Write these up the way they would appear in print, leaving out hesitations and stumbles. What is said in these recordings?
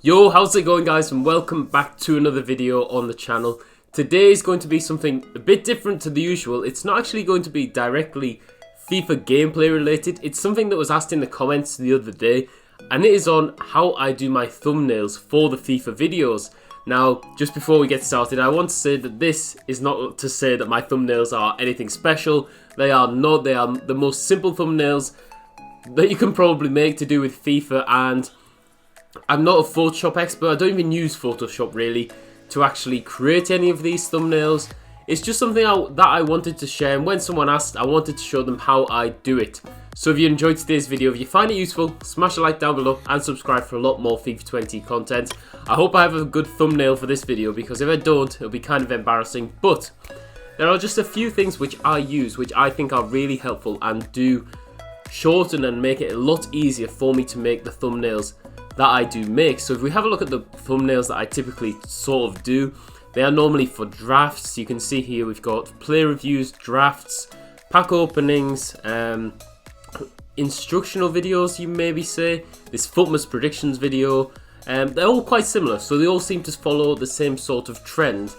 Yo, how's it going guys, and welcome back to another video on the channel. Today is going to be something a bit different to the usual. It's not actually going to be directly FIFA gameplay related. It's something that was asked in the comments the other day, and it is on how I do my thumbnails for the FIFA videos. Now, just before we get started, I want to say that this is not to say that my thumbnails are anything special. They are not. They are the most simple thumbnails that you can probably make to do with FIFA, and I'm not a Photoshop expert. I don't even use Photoshop really to actually create any of these thumbnails. It's just something that I wanted to share, and when someone asked, I wanted to show them how I do it. So if you enjoyed today's video, if you find it useful, smash a like down below and subscribe for a lot more FIFA 20 content. I hope I have a good thumbnail for this video, because if I don't, it'll be kind of embarrassing. But there are just a few things which I use, which I think are really helpful and do shorten and make it a lot easier for me to make the thumbnails that I do make. So if we have a look at the thumbnails that I typically sort of do, they are normally for drafts. You can see here we've got player reviews, drafts, pack openings, instructional videos, you maybe say, this Footmas predictions video. They're all quite similar, so they all seem to follow the same sort of trend.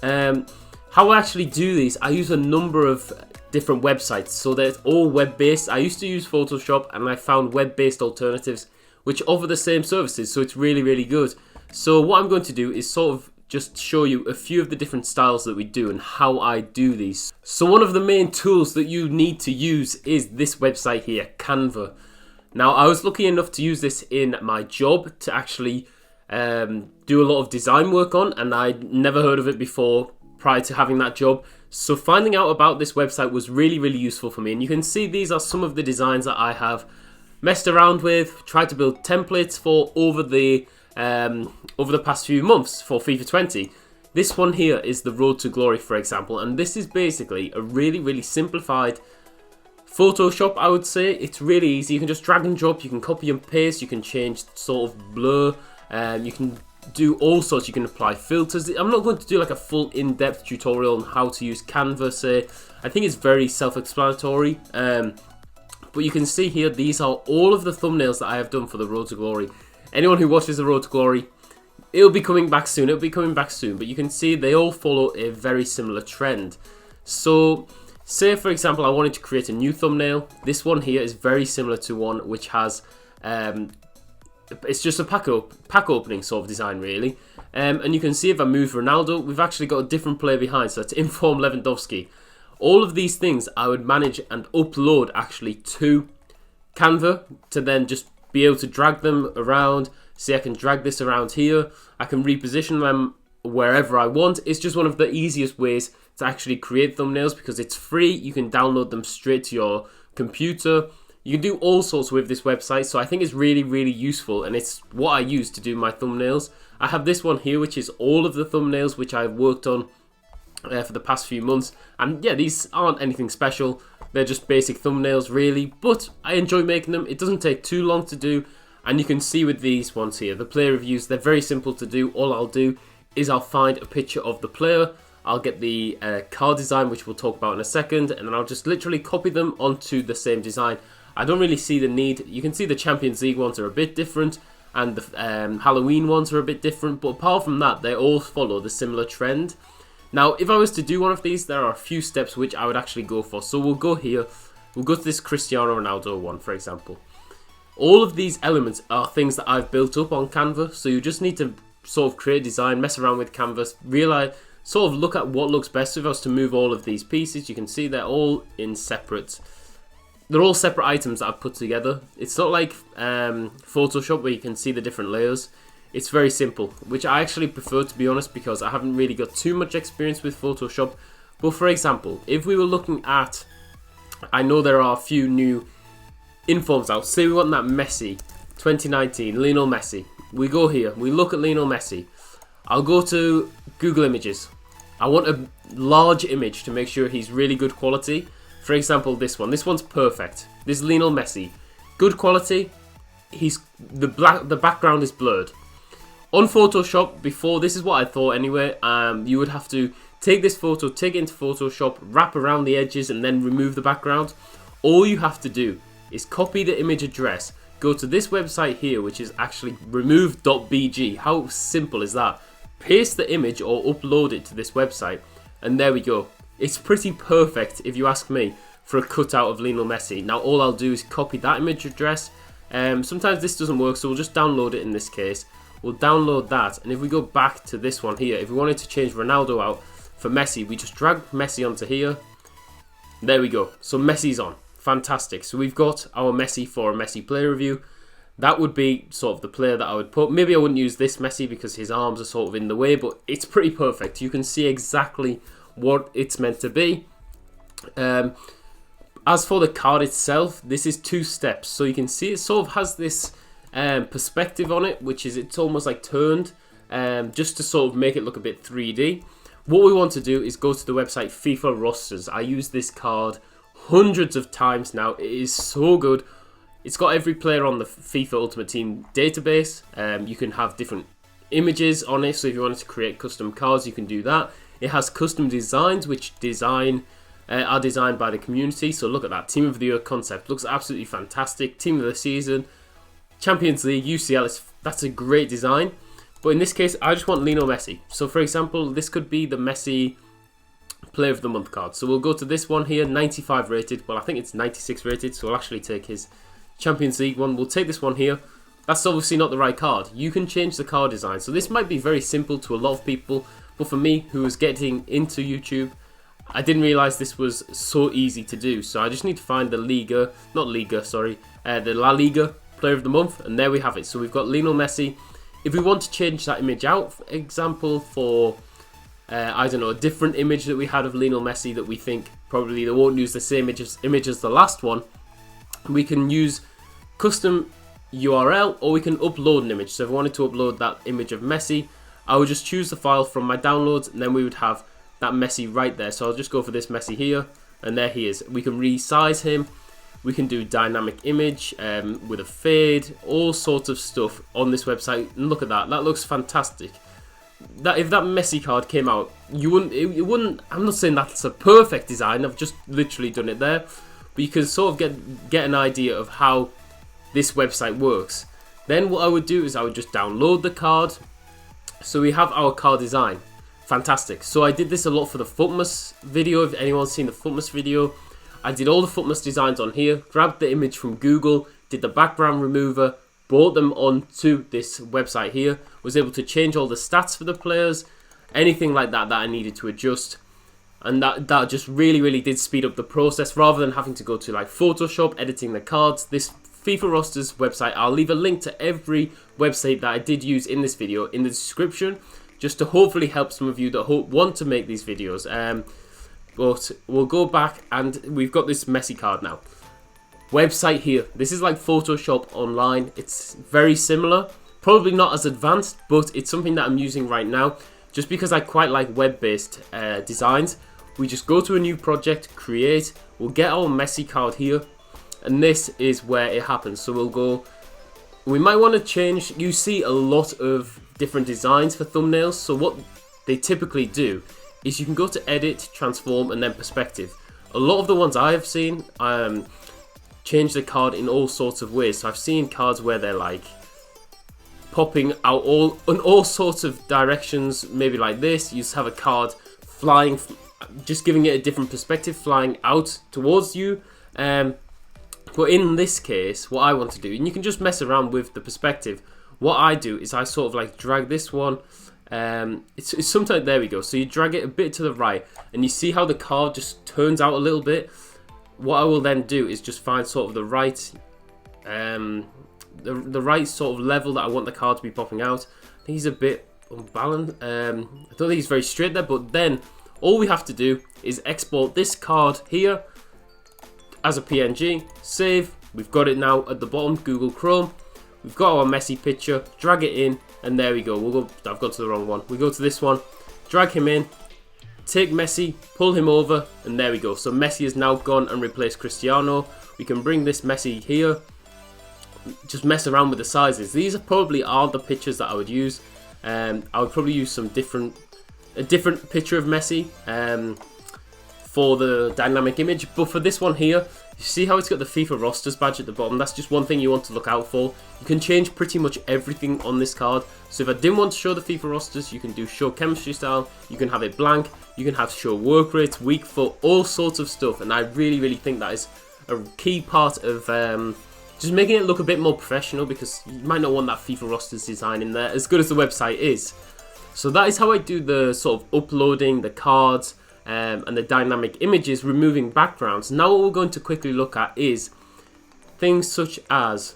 How I actually do these, I use a number of different websites, so they're all web-based. I used to use Photoshop, and I found web-based alternatives which offer the same services, so it's really good. So what I'm going to do is sort of just show you a few of the different styles that we do and how I do these. So one of the main tools that you need to use is this website here, Canva. Now, I was lucky enough to use this in my job to actually do a lot of design work on, and I'd never heard of it before prior to having that job. So finding out about this website was really useful for me, and you can see these are some of the designs that I have messed around with, tried to build templates for over the past few months for FIFA 20. This one here is the Road to Glory, for example, and this is basically a really simplified Photoshop, I would say. It's really easy. You can just drag and drop, you can copy and paste, you can change sort of blur, you can do all sorts, you can apply filters. I'm not going to do like a full in-depth tutorial on how to use Canva, say. I think it's very self-explanatory. But you can see here, these are all of the thumbnails that I have done for the Road to Glory. Anyone who watches the Road to Glory, it'll be coming back soon. But you can see they all follow a very similar trend. So, say for example, I wanted to create a new thumbnail. This one here is very similar to one which has, it's just a pack opening sort of design really. And you can see if I move Ronaldo, we've actually got a different player behind, so it's Inform Lewandowski. All of these things I would manage and upload actually to Canva to then just be able to drag them around. See, I can drag this around here. I can reposition them wherever I want. It's just one of the easiest ways to actually create thumbnails, because it's free. You can download them straight to your computer. You can do all sorts with this website, so I think it's really useful, and it's what I use to do my thumbnails. I have this one here, which is all of the thumbnails which I've worked on for the past few months, and yeah, these aren't anything special. They're just basic thumbnails really, but I enjoy making them. It doesn't take too long to do, and you can see with these ones here, the player reviews, they're very simple to do. All I'll do is I'll find a picture of the player, I'll get the card design, which we'll talk about in a second, and then I'll just literally copy them onto the same design. I don't really see the need. You can see the Champions League ones are a bit different, and the Halloween ones are a bit different, but apart from that, they all follow the similar trend. Now, if I was to do one of these, there are a few steps which I would actually go for. So we'll go here, we'll go to this Cristiano Ronaldo one, for example. All of these elements are things that I've built up on Canva, so you just need to sort of create design, mess around with Canvas, realize, sort of look at what looks best. If I was to move all of these pieces, you can see they're all in separate, they're all separate items that I've put together. It's not like Photoshop where you can see the different layers. It's very simple, which I actually prefer, to be honest, because I haven't really got too much experience with Photoshop. But for example, if we were looking at, I know there are a few new informs out. Say we want that Messi, 2019, Lionel Messi. We go here, we look at Lionel Messi. I'll go to Google Images. I want a large image to make sure he's really good quality. For example, this one. This one's perfect. This is Lionel Messi. Good quality. The background is blurred. On Photoshop, before, this is what I thought anyway, you would have to take this photo, take it into Photoshop, wrap around the edges, and then remove the background. All you have to do is copy the image address, go to this website here, which is actually remove.bg. How simple is that? Paste the image or upload it to this website, and there we go. It's pretty perfect, if you ask me, for a cutout of Lionel Messi. Now all I'll do is copy that image address. Sometimes this doesn't work, so we'll just download it in this case. We'll download that, and if we go back to this one here, if we wanted to change Ronaldo out for Messi, we just drag Messi onto here. There we go. So Messi's on. Fantastic. So we've got our Messi for a Messi player review. That would be sort of the player that I would put. Maybe I wouldn't use this Messi because his arms are sort of in the way, but it's pretty perfect. You can see exactly what it's meant to be. As for the card itself, this is 2 steps. So you can see it sort of has this perspective on it, which is it's almost like turned, just to sort of make it look a bit 3D. What we want to do is go to the website FIFA Rosters. I use this card hundreds of times now. It is so good. It's got every player on the FIFA Ultimate Team database. You can have different images on it, so if you wanted to create custom cards, you can do that. It has custom designs, which are designed by the community. So look at that. Team of the Year concept. Looks absolutely fantastic. Team of the Season. Champions League, UCL. That's a great design. But in this case, I just want Lionel Messi. So for example, this could be the Messi Player of the Month card. So we'll go to this one here, 95 rated. Well, I think it's 96 rated, so we'll actually take his Champions League one. We'll take this one here. That's obviously not the right card. You can change the card design. So this might be very simple to a lot of people, but for me, who was getting into YouTube, I didn't realise this was so easy to do. So I just need to find the the La Liga Player of the Month, and there we have it. So we've got Lionel Messi. If we want to change that image out, for example, for I don't know, a different image that we had of Lionel Messi that we think probably they won't use the same image as the last one, we can use custom URL, or we can upload an image. So if I wanted to upload that image of Messi, I would just choose the file from my downloads, and then we would have that Messi right there. So I'll just go for this Messi here, and there he is. We can resize him. We can do dynamic image with a fade, all sorts of stuff on this website. And look at that. That looks fantastic. If that Messi card came out, you wouldn't. I'm not saying that's a perfect design. I've just literally done it there, but you can sort of get an idea of how this website works. Then what I would do is I would just download the card. So we have our card design. Fantastic. So I did this a lot for the Footmas video. If anyone's seen the Footmas video, I did all the Footmas designs on here, grabbed the image from Google, did the background remover, brought them onto this website here, was able to change all the stats for the players, anything like that I needed to adjust. And that just really did speed up the process rather than having to go to like Photoshop, editing the cards. This FIFA Rosters website, I'll leave a link to every website that I did use in this video in the description, just to hopefully help some of you that want to make these videos. But we'll go back, and we've got this Messi card now. Website here. This is like Photoshop online. It's very similar. Probably not as advanced, but it's something that I'm using right now. Just because I quite like web-based designs. We just go to a new project, create. We'll get our Messi card here. And this is where it happens. So we'll go. We might want to change. You see a lot of different designs for thumbnails. So what they typically do is you can go to edit, transform, and then perspective. A lot of the ones I have seen change the card in all sorts of ways. So I've seen cards where they're like popping out in all sorts of directions, maybe like this. You just have a card flying, just giving it a different perspective, flying out towards you. But in this case, what I want to do, and you can just mess around with the perspective, what I do is I sort of like drag this one. It's sometimes, there we go. So you drag it a bit to the right, and you see how the card just turns out a little bit. What I will then do is just find sort of the right, the right sort of level that I want the card to be popping out. I think he's a bit unbalanced. I don't think he's very straight there. But then all we have to do is export this card here as a PNG, save. We've got it now at the bottom, Google Chrome. We've got our Messi picture, drag it in, and there we go. I've got to the wrong one. We go to this one, drag him in, take Messi, pull him over, and there we go. So Messi is now gone and replaced Cristiano. We can bring this Messi here, just mess around with the sizes. These probably are the pictures that I would use. I would probably use a different picture of Messi for the dynamic image. But for this one here, You see how it's got the FIFA rosters badge at the bottom? That's just one thing you want to look out for. You can change pretty much everything on this card. So if I didn't want to show the FIFA rosters, you can do show chemistry style, you can have it blank, you can have show work rates, weak foot, all sorts of stuff. And I really think that is a key part of just making it look a bit more professional, because you might not want that FIFA rosters design in there, as good as the website is. So that is how I do the sort of uploading the cards, and the dynamic images, removing backgrounds. Now what we're going to quickly look at is things such as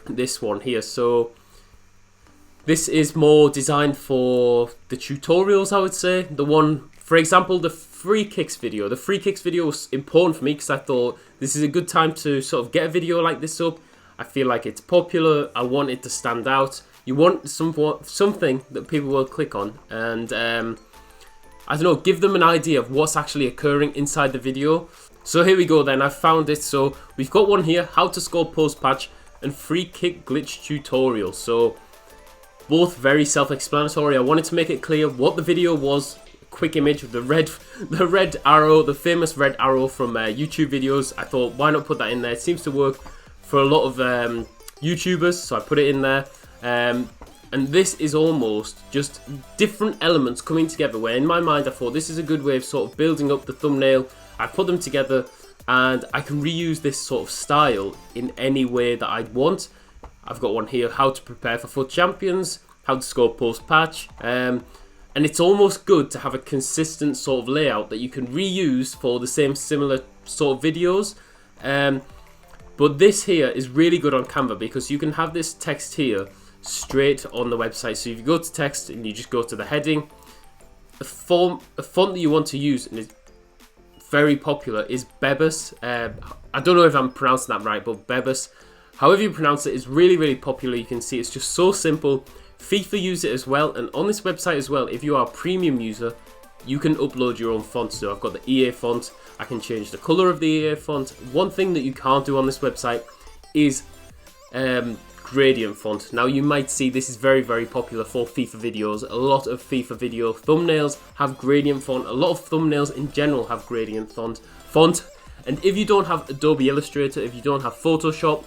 this one here. So this is more designed for the tutorials, I would say. The one, for example, the free kicks video. The free kicks video was important for me because I thought this is a good time to sort of get a video like this up. I feel like it's popular. I want it to stand out. You want something that people will click on, and I don't know, give them an idea of what's actually occurring inside the video. So here we go then, I've found it. So we've got one here, how to score post patch and free kick glitch tutorial. So both very self-explanatory. I wanted to make it clear what the video was. A quick image of the red arrow, the famous red arrow from YouTube videos. I thought, why not put that in there? It seems to work for a lot of YouTubers, so I put it in there. And this is almost just different elements coming together, where in my mind I thought this is a good way of sort of building up the thumbnail. I put them together and I can reuse this sort of style in any way that I want. I've got one here, how to prepare for FUT champions, how to score post patch, and it's almost good to have a consistent sort of layout that you can reuse for the same similar sort of videos. But this here is really good on Canva because you can have this text here straight on the website. So if you go to text and you just go to the heading, a font that you want to use and is very popular is Bebas. I don't know if I'm pronouncing that right, but Bebas, however you pronounce it, is really popular. You can see it's just so simple. FIFA use it as well, and on this website as well, if you are a premium user, you can upload your own font. So I've got the EA font, I can change the color of the EA font. One thing that you can't do on this website is gradient font. Now you might see this is very popular for FIFA videos. A lot of FIFA video thumbnails have gradient font. A lot of thumbnails in general have gradient font. And if you don't have Adobe Illustrator, if you don't have Photoshop,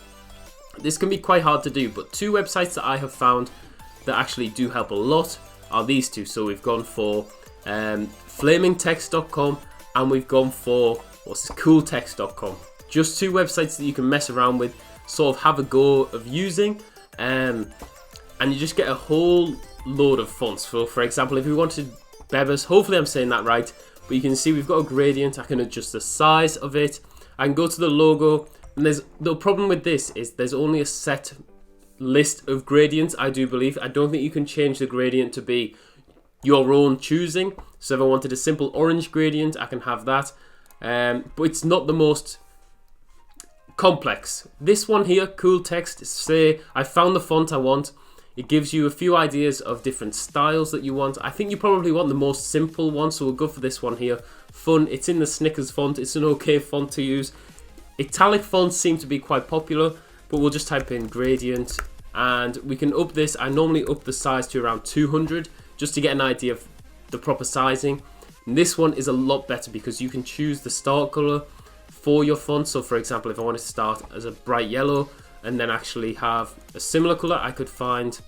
this can be quite hard to do. But two websites that I have found that actually do help a lot are these two. So we've gone for flamingtext.com and we've gone for cooltext.com. Just two websites that you can mess around with, sort of have a go of using, and you just get a whole load of fonts. So for example, if we wanted Bebas, hopefully I'm saying that right, but you can see we've got a gradient. I can adjust the size of it. I can go to the logo, and there's the problem with this is there's only a set list of gradients, I do believe. I don't think you can change the gradient to be your own choosing. So if I wanted a simple orange gradient, I can have that, but it's not the most complex. This one here, cool text, say I found the font I want. It gives you a few ideas of different styles that you want. I think you probably want the most simple one, so we'll go for this one here. Fun, it's in the Snickers font, it's an okay font to use. Italic fonts seem to be quite popular, but we'll just type in gradient and we can up this. I normally up the size to around 200 just to get an idea of the proper sizing. And this one is a lot better because you can choose the start color for your font. So for example, if I wanted to start as a bright yellow and then actually have a similar color, I could find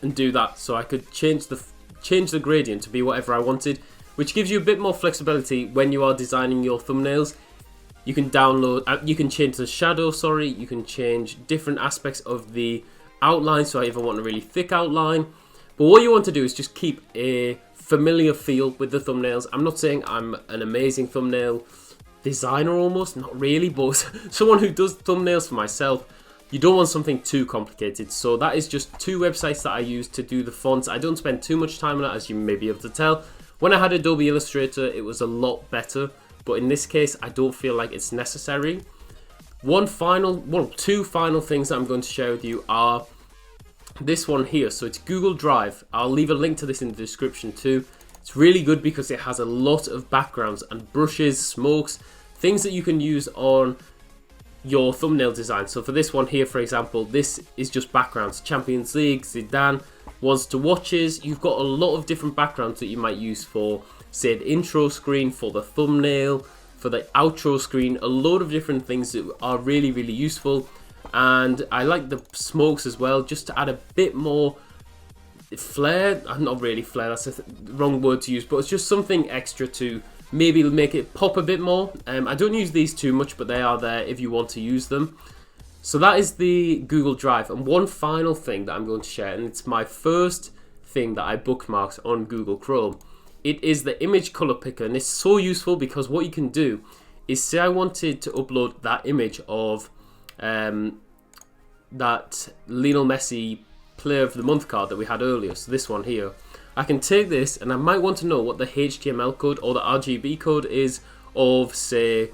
and do that. So I could change the gradient to be whatever I wanted, which gives you a bit more flexibility when you are designing your thumbnails. You can you can change the shadow, you can change different aspects of the outline. So if I want a really thick outline, but what you want to do is just keep a familiar feel with the thumbnails. I'm not saying I'm an amazing thumbnail designer, almost, not really, but someone who does thumbnails for myself, you don't want something too complicated. So that is just two websites that I use to do the fonts. I don't spend too much time on it, as you may be able to tell. When I had Adobe Illustrator, it was a lot better, but in this case, I don't feel like it's necessary. Two final things that I'm going to share with you are this one here. So it's Google Drive. I'll leave a link to this in the description too. It's really good because it has a lot of backgrounds and brushes, smokes, things that you can use on your thumbnail design. So for this one here, for example, this is just backgrounds. Champions League, Zidane, wants to watches. You've got a lot of different backgrounds that you might use for, say, an intro screen, for the thumbnail, for the outro screen, a load of different things that are really, really useful. And I like the smokes as well, just to add a bit more flair. Not really flair, that's the wrong word to use, but it's just something extra to maybe make it pop a bit more. I don't use these too much, but they are there if you want to use them. So that is the Google Drive. And one final thing that I'm going to share, and it's my first thing that I bookmarked on Google Chrome. It is the image color picker, and it's so useful because what you can do is, say I wanted to upload that image of that Lionel Messi Player of the Month card that we had earlier, so this one here. I can take this, and I might want to know what the HTML code or the RGB code is of, say,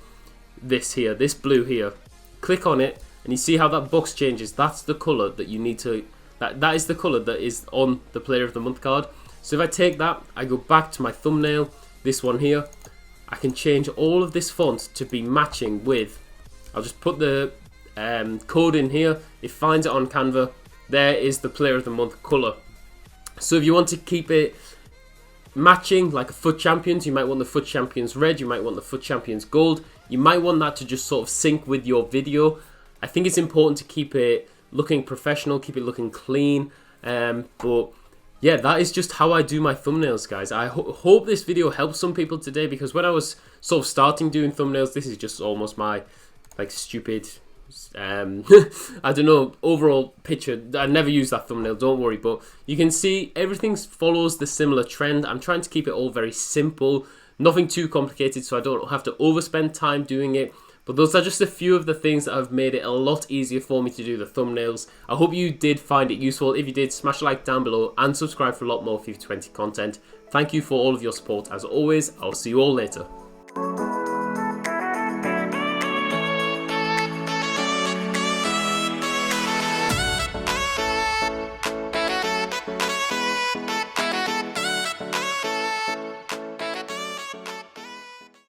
this here, this blue here. Click on it, and you see how that box changes. That's the color that you need to, that is the color that is on the Player of the Month card. So if I take that, I go back to my thumbnail, this one here, I can change all of this font to be matching with, I'll just put the code in here, it finds it on Canva. There is the Player of the Month color. So if you want to keep it matching like a Foot Champions, you might want the Foot Champions red, you might want the Foot Champions gold, you might want that to just sort of sync with your video. I think it's important to keep it looking professional, keep it looking clean, but yeah, that is just how I do my thumbnails, guys. I hope this video helps some people today, because when I was sort of starting doing thumbnails, this is just almost my like stupid I don't know, overall picture. I never use that thumbnail, don't worry, but you can see everything follows the similar trend. I'm trying to keep it all very simple, nothing too complicated, so I don't have to overspend time doing it. But those are just a few of the things that have made it a lot easier for me to do the thumbnails. I hope you did find it useful. If you did, smash a like down below and subscribe for a lot more FIFA 20 content. Thank you for all of your support as always. I'll see you all later.